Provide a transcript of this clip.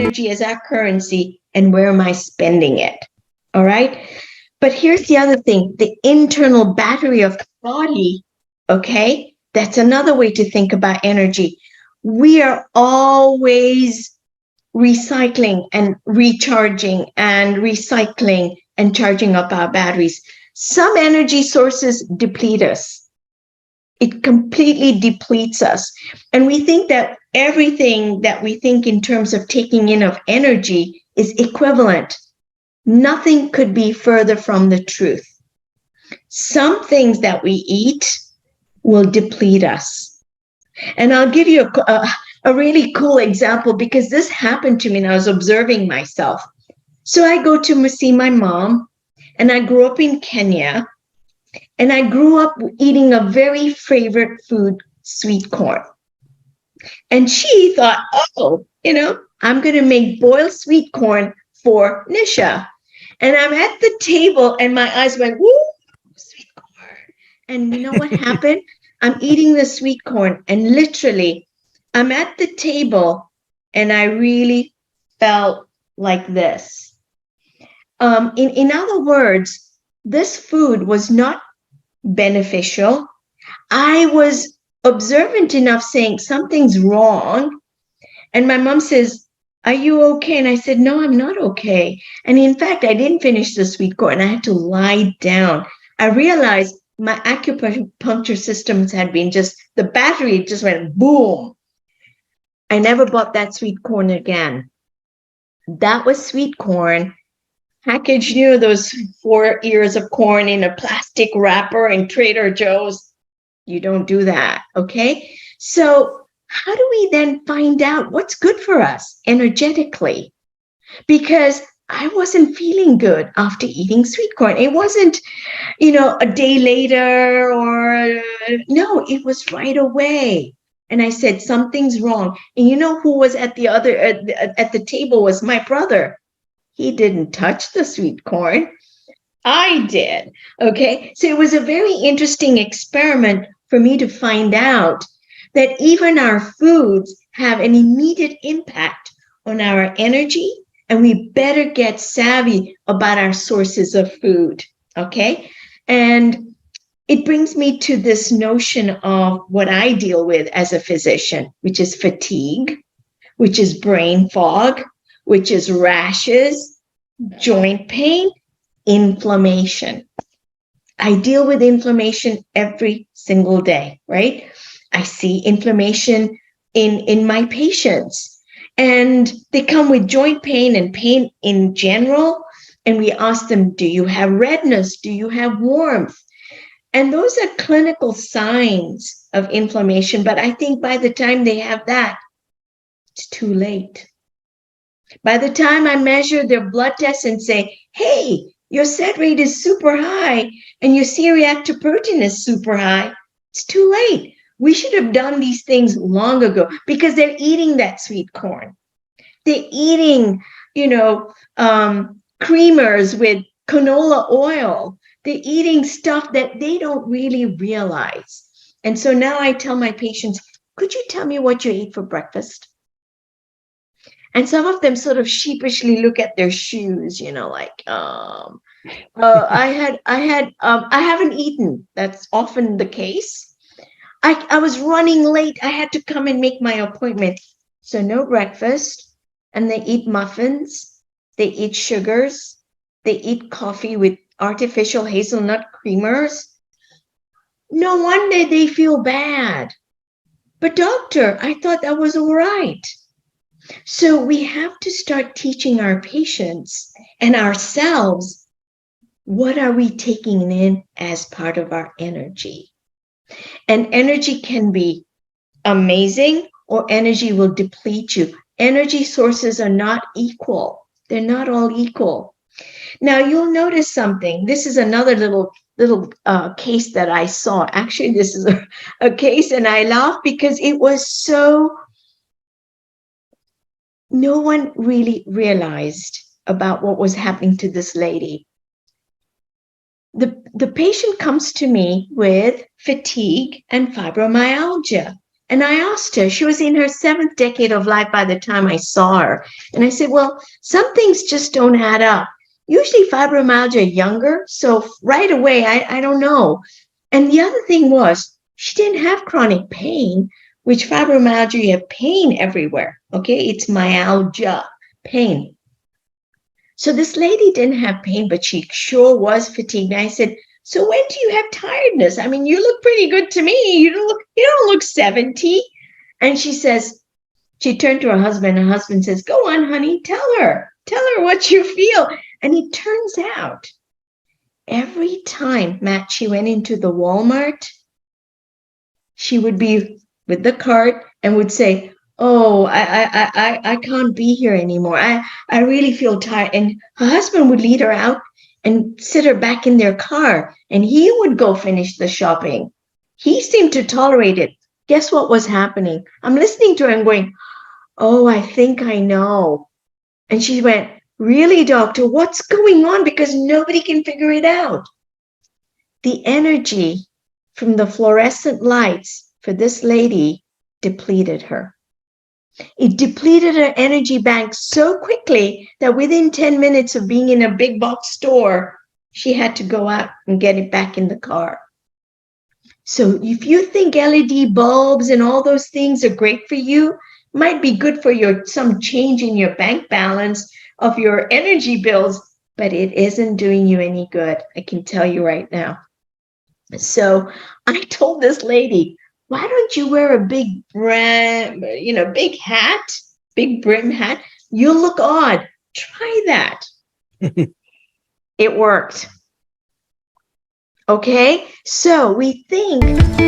energy as our currency, and where am I spending it? All right. But here's the other thing, the internal battery of the body, okay? That's another way to think about energy. We are always recycling and recharging and recycling and charging up our batteries. Some energy sources deplete us. It completely depletes us. And we think that everything that we think in terms of taking in of energy is equivalent. Nothing could be further from the truth. Some things that we eat will deplete us. And I'll give you a really cool example, because this happened to me and I was observing myself. So I go to see my mom, and I grew up in Kenya, and I grew up eating a very favorite food, sweet corn. And she thought, oh, I'm going to make boiled sweet corn for Nisha. And I'm at the table and my eyes went, woo, sweet corn. And you know what happened? I'm eating the sweet corn, and literally I'm at the table and I really felt like this. In other words, this food was not beneficial. I was observant enough saying something's wrong. And my mom says, are you okay? And I said, no, I'm not okay. And in fact, I didn't finish the sweet corn. I had to lie down. I realized my acupuncture systems had been the battery just went boom. I never bought that sweet corn again. That was sweet corn packaged, those 4 ears of corn in a plastic wrapper in Trader Joe's. You don't do that, okay? So how do we then find out what's good for us energetically? Because I wasn't feeling good after eating sweet corn. It wasn't, a day later no, it was right away. And I said, something's wrong. And who was at the table was my brother. He didn't touch the sweet corn. I did. Okay. So it was a very interesting experiment for me to find out that even our foods have an immediate impact on our energy, and we better get savvy about our sources of food. Okay. And it brings me to this notion of what I deal with as a physician, which is fatigue, which is brain fog, which is rashes, joint pain, inflammation. I deal with inflammation every single day, right? I see inflammation in my patients, and they come with joint pain and pain in general. And we ask them, do you have redness? Do you have warmth? And those are clinical signs of inflammation. But I think by the time they have that, it's too late. By the time I measure their blood tests and say, hey, your SET rate is super high and your C-reactive protein is super high, it's too late. We should have done these things long ago, because they're eating that sweet corn. They're eating, creamers with canola oil. They're eating stuff that they don't really realize. And so now I tell my patients, could you tell me what you ate for breakfast? And some of them sort of sheepishly look at their shoes, I haven't eaten. That's often the case. I was running late. I had to come and make my appointment. So no breakfast. And they eat muffins. They eat sugars. They eat coffee with artificial hazelnut creamers. No wonder they feel bad. But doctor, I thought that was all right. So we have to start teaching our patients and ourselves, what are we taking in as part of our energy? And energy can be amazing, or energy will deplete you. Energy sources are not equal. They're not all equal. Now you'll notice something. This is another little case that I saw. Actually, this is a case, and I laugh because it was so, no one really realized about what was happening to this lady. The patient comes to me with fatigue and fibromyalgia. And I asked her, she was in her 7th decade of life by the time I saw her. And I said, well, some things just don't add up. Usually fibromyalgia are younger, so right away, I don't know. And the other thing was, she didn't have chronic pain, which fibromyalgia, you have pain everywhere, okay? It's myalgia, pain. So this lady didn't have pain, but she sure was fatigued. And I said, so when do you have tiredness? I mean, you look pretty good to me. You don't look 70. And she says, she turned to her husband. Her husband says, go on, honey, tell her what you feel. And it turns out every time, Matt, she went into the Walmart, she would be with the cart and would say, oh, I can't be here anymore. I really feel tired. And her husband would lead her out and sit her back in their car, and he would go finish the shopping. He seemed to tolerate it. Guess what was happening? I'm listening to her and going, oh, I think I know. And she went, really, doctor, what's going on? Because nobody can figure it out. The energy from the fluorescent lights for this lady depleted her. It depleted her energy bank so quickly that within 10 minutes of being in a big box store, she had to go out and get it back in the car. So if you think LED bulbs and all those things are great for you, might be good for some change in your bank balance of your energy bills, but it isn't doing you any good. I can tell you right now. So I told this lady, why don't you wear a big big hat, big brim hat? You'll look odd. Try that. It worked. Okay, so we think